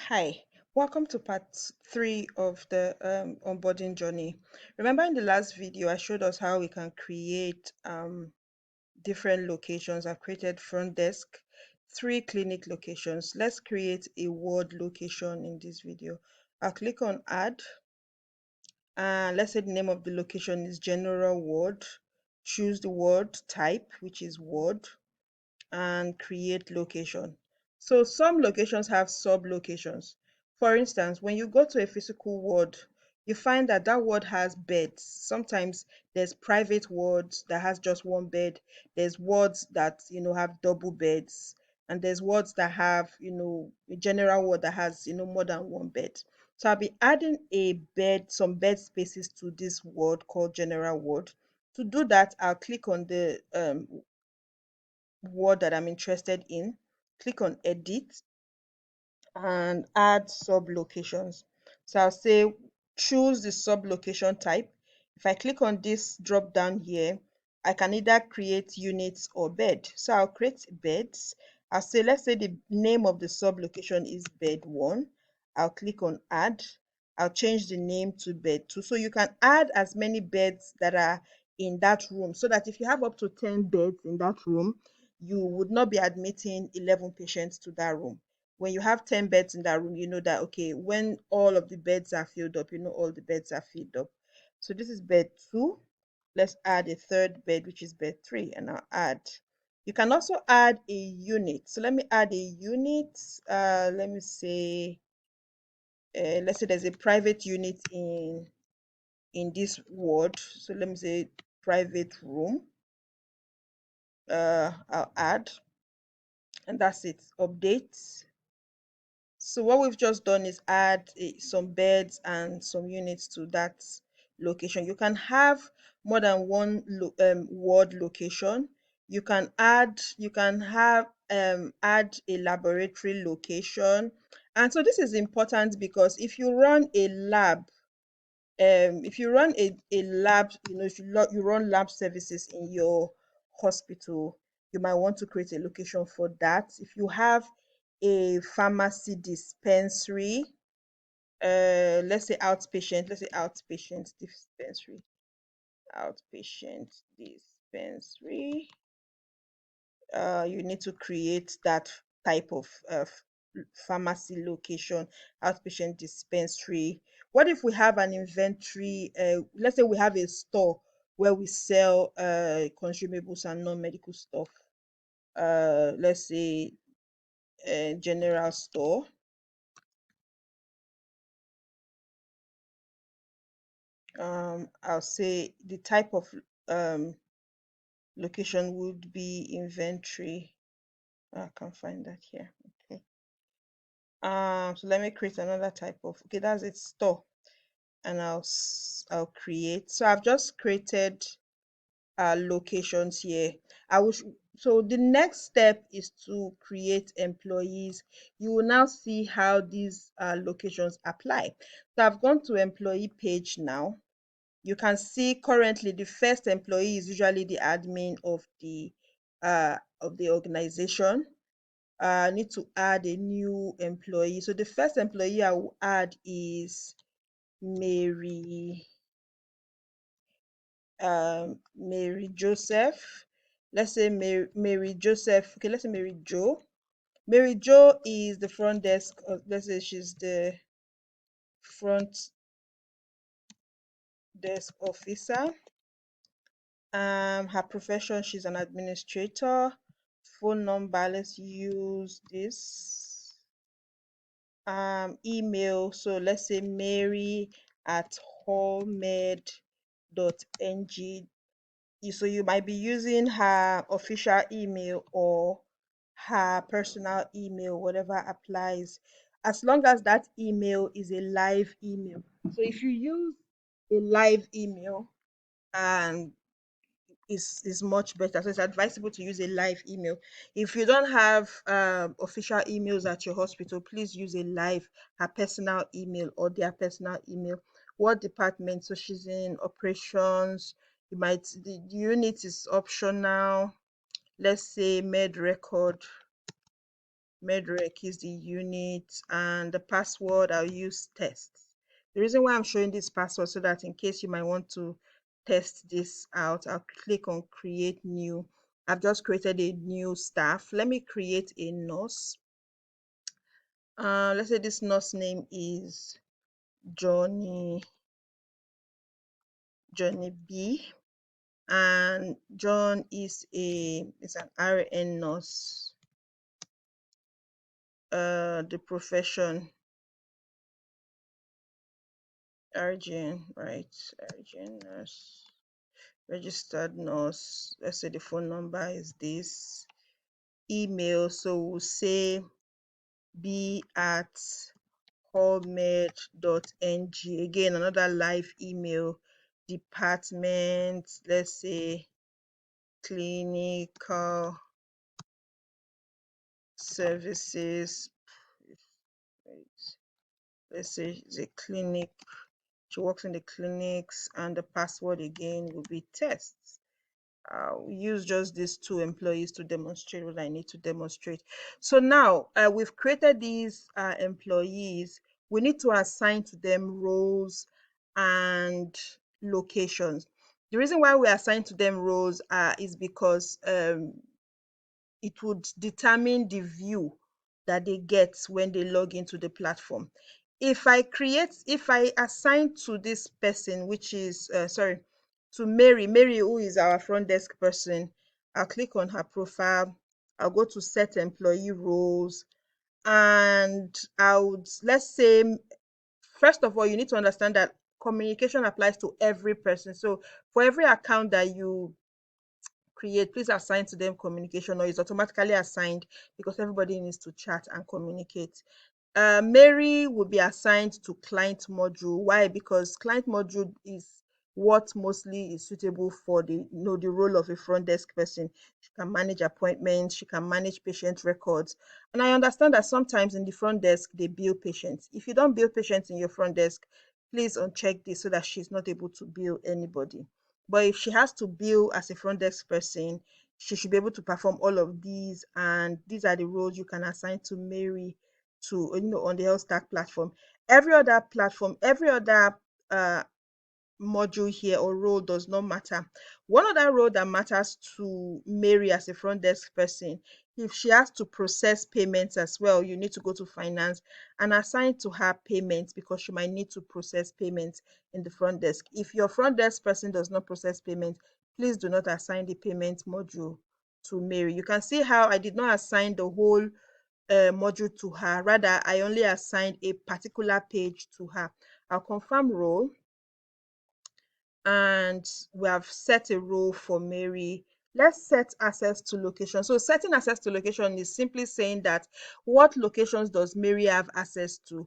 Hi, welcome to part 3 of the onboarding journey. Remember in the last video, I showed us how we can create different locations. I've created front desk, 3 clinic locations. Let's create a ward location in this video. I'll click on add, and let's say the name of the location is general ward. Choose the ward type, which is ward, and create location. So some locations have sub-locations. For instance, when you go to a physical ward, you find that that ward has beds. Sometimes there's private wards that has just one bed. There's wards that, have double beds. And there's wards that have, a general ward that has, more than one bed. So I'll be adding some bed spaces to this ward called general ward. To do that, I'll click on the word that I'm interested in, click on edit and add sub locations. So I'll say choose the sub location type. If I click on this drop down here, I can either create units or bed. So I'll create beds. I'll say, let's say the name of the sub location is bed 1. I'll click on add. I'll change the name to bed 2. So you can add as many beds that are in that room, so that if you have up to 10 beds in that room, you would not be admitting 11 patients to that room. When you have 10 beds in that room, you know that, okay, when all of the beds are filled up, all the beds are filled up. So this is bed 2. Let's add a third bed, which is bed 3, and I'll add. You can also add a unit. So let me add a unit. Let me say, let's say there's a private unit in this ward. So let me say private room. I'll add, and that's it. Update. So what we've just done is add some beds and some units to that location. You can have more than one ward location. You can have add a laboratory location. And so this is important because if you run a lab, if you run lab services in your hospital, you might want to create a location for that. If you have a pharmacy dispensary, let's say outpatient dispensary, outpatient dispensary, you need to create that type of pharmacy location, outpatient dispensary. What if we have an inventory? Let's say we have a store where we sell consumables and non-medical stuff. Let's say a general store. I'll say the type of um, location would be inventory. I can find that here. Okay. So let me create another type of. Okay, that's it. Store, and I'll create. So I've just created locations here. I will. So the next step is to create employees. You will now see how these locations apply. So I've gone to employee page now. You can see currently the first employee is usually the admin of the organization. I need to add a new employee. So the first employee I will add is Mary Mary Joseph. Let's say Mary Joseph. Okay, let's say Mary Jo. Mary Jo is the front desk. Let's say she's the front desk officer. Her profession, she's an administrator. Phone number, let's use this. Email, so let's say Mary at hallmed.ng. So you might be using her official email or her personal email, whatever applies, as long as that email is a live email. So if you use a live email, and is much better. So it's advisable to use a live email. If you don't have official emails at your hospital, please use a live, her personal email or their personal email. What department? So she's in operations. The unit is optional. Let's say med record. medrec is the unit, and the password I'll use test. The reason why I'm showing this password, so that in case you might want to test this out, I'll click on create new. I've just created a new staff. Let me create a nurse. Let's say this nurse name is Johnny B, and John is an RN nurse. The profession RGN, right? RGN nurse, registered nurse. Let's say the phone number is this. Email, so we'll say b at callmed.ng. Again, another live email. Department, let's say clinical services. Let's say it's a clinic. She works in the clinics, and the password again will be tests. I'll use just these two employees to demonstrate what I need to demonstrate. So now we've created these employees. We need to assign to them roles and locations. The reason why we assign to them roles is because it would determine the view that they get when they log into the platform. If I assign to this person, which is, sorry, to Mary, who is our front desk person, I'll click on her profile. I'll go to set employee roles, and I would, let's say, first of all, you need to understand that communication applies to every person. So for every account that you create, please assign to them communication, or it's automatically assigned because everybody needs to chat and communicate. Mary will be assigned to client module. Why? Because client module is what mostly is suitable for the role of a front desk person. She can manage appointments, she can manage patient records. And I understand that sometimes in the front desk they bill patients. If you don't bill patients in your front desk, please uncheck this so that she's not able to bill anybody. But if she has to bill as a front desk person, she should be able to perform all of these, and these are the roles you can assign to Mary to, on the Healthstack platform. Every other uh, module here or role does not matter. One other role that matters to Mary as a front desk person, if she has to process payments as well, you need to go to finance and assign to her payments, because she might need to process payments in the front desk. If your front desk person does not process payments, please do not assign the payment module to Mary. You can see how I did not assign the whole module to her. Rather, I only assigned a particular page to her. I'll confirm role, and we have set a role for Mary. Let's set access to location. So setting access to location is simply saying that what locations does Mary have access to.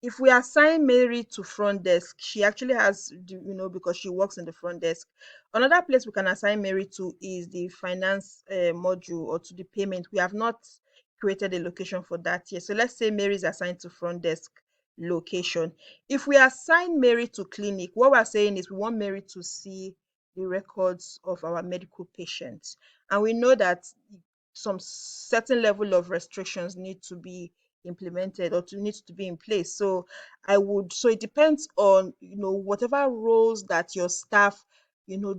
If we assign Mary to front desk, she actually has, because she works in the front desk. Another place we can assign Mary to is the finance module, or to the payment. We have not created a location for that yet. So let's say Mary is assigned to front desk location. If we assign Mary to clinic, what we're saying is we want Mary to see the records of our medical patients. And we know that some certain level of restrictions need to be implemented, or to needs to be in place. So it depends on, whatever roles that your staff,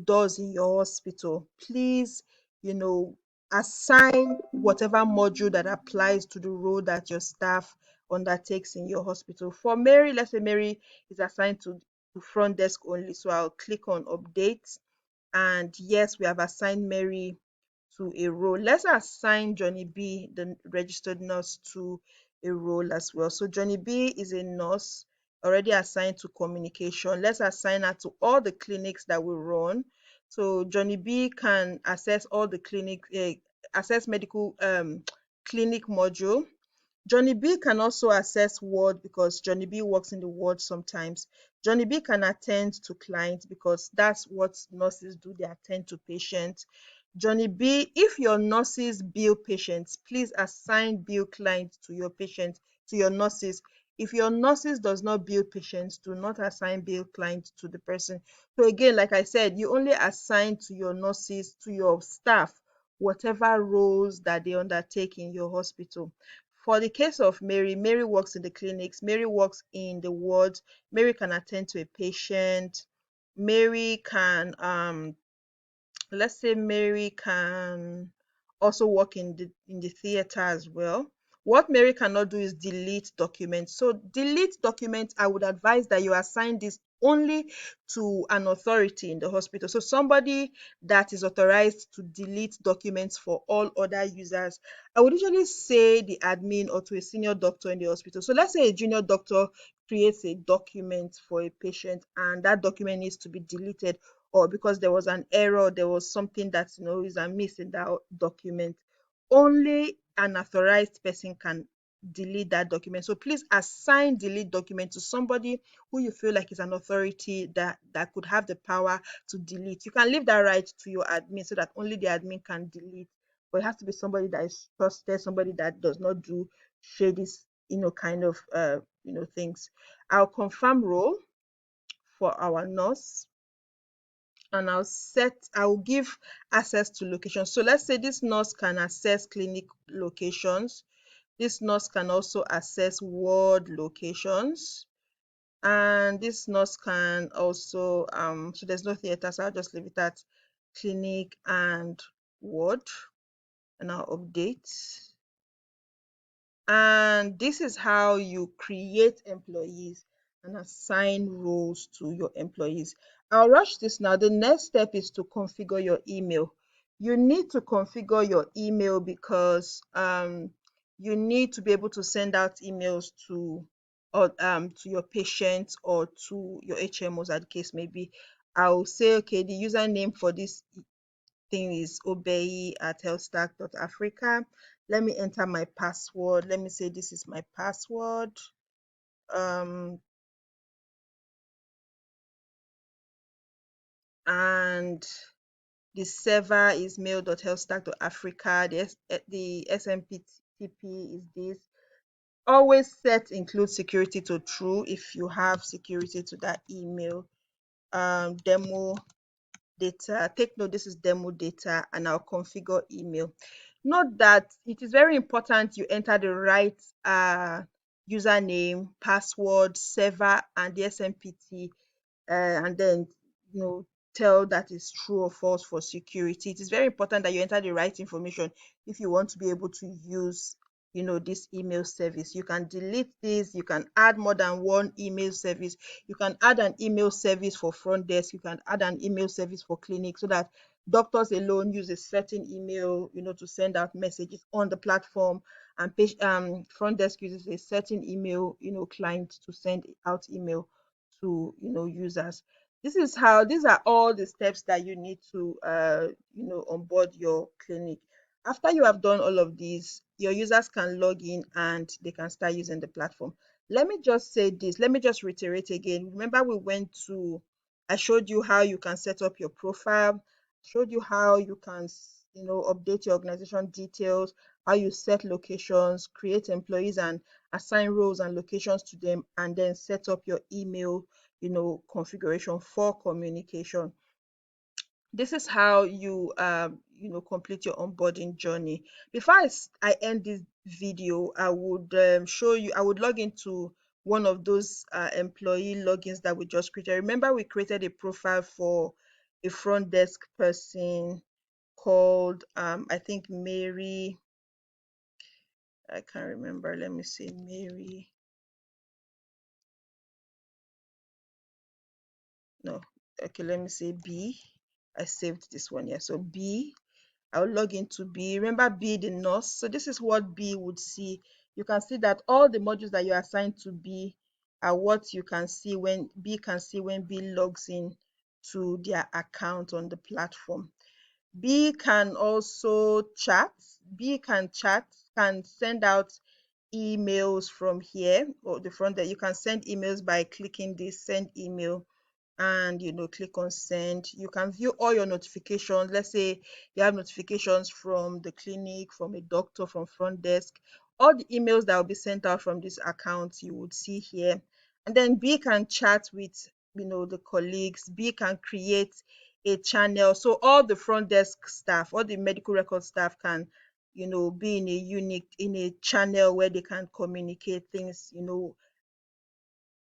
does in your hospital. Please, you know, assign whatever module that applies to the role that your staff undertakes in your hospital. For Mary, let's say Mary is assigned to front desk only. So I'll click on update, and yes, we have assigned Mary to a role. Let's assign Johnny B, the registered nurse, to a role as well. So Johnny B is a nurse already assigned to communication. Let's assign her to all the clinics that we run. So Johnny B can access all the access medical clinic module. Johnny B can also access ward, because Johnny B works in the ward sometimes. Johnny B can attend to clients, because that's what nurses do, they attend to patients. Johnny B, if your nurses bill patients, please assign bill clients to your patients, to your nurses. If your nurses does not bill patients, do not assign bill clients to the person. So again, like I said, you only assign to your nurses, to your staff, whatever roles that they undertake in your hospital. For the case of Mary, Mary works in the clinics, Mary works in the wards, Mary can attend to a patient, Mary can let's say Mary can also work in the theater as well. What Mary cannot do is delete documents. So delete documents, I would advise that you assign this only to an authority in the hospital. So somebody that is authorized to delete documents for all other users. I would usually say the admin or to a senior doctor in the hospital. So let's say a junior doctor creates a document for a patient and that document needs to be deleted, or because there was an error, there was something that is amiss in that document, only an authorized person can delete that document. So please assign delete document to somebody who you feel like is an authority that could have the power to delete. You can leave that right to your admin so that only the admin can delete, but it has to be somebody that is trusted, somebody that does not do shady kind of things. I'll confirm role for our nurse, and I'll give access to locations. So let's say this nurse can access clinic locations. This nurse can also access ward locations. And this nurse can also so there's no theater, so I'll just leave it at clinic and ward, and I'll update. And this is how you create employees and assign roles to your employees. I'll rush this now. The next step is to configure your email. You need to configure your email because you need to be able to send out emails to your patients or to your HMOs, as the case may be. I'll say, okay, the username for this thing is obey at healthstack.africa. Let me enter my password. Let me say this is my password. Um, and the server is mail.healthstack.africa. The SMTP is this. Always set include security to true if you have security to that email. Demo data. Take note, this is demo data, and I'll configure email. Note that it is very important you enter the right username, password, server, and the SMPT, and then you know tell that is true or false for security. It is very important that you enter the right information if you want to be able to use this email service. You can delete this, you can add more than one email service, you can add an email service for front desk, you can add an email service for clinic, so that doctors alone use a certain email to send out messages on the platform, and front desk uses a certain email client to send out email to users. These are all the steps that you need to onboard your clinic. After you have done all of these, your users can log in and they can start using the platform. Let me just say this, let me just reiterate again. Remember, I showed you how you can set up your profile, showed you how you can update your organization details, how you set locations, create employees and assign roles and locations to them, and then set up your email configuration for communication. This is how you complete your onboarding journey. Before I end this video, I would show you, I would log into one of those employee logins that we just created. Remember, we created a profile for a front desk person called I think Mary. I can't remember. Let me see. Mary. No. Okay, let me say B. I saved this one here. So B, I'll log into B. Remember B, the nurse. So this is what B would see. You can see that all the modules that you assigned to B are what you can see when B logs in to their account on the platform. B can also chat. B can chat, can send out emails from here or the front that you can send emails by clicking this send email, and click on send. You can view all your notifications. Let's say you have notifications from the clinic, from a doctor, from front desk. All the emails that will be sent out from this account you would see here. And then B can chat with the colleagues. B can create a channel, so all the front desk staff, all the medical record staff can be in a unique, in a channel where they can communicate things,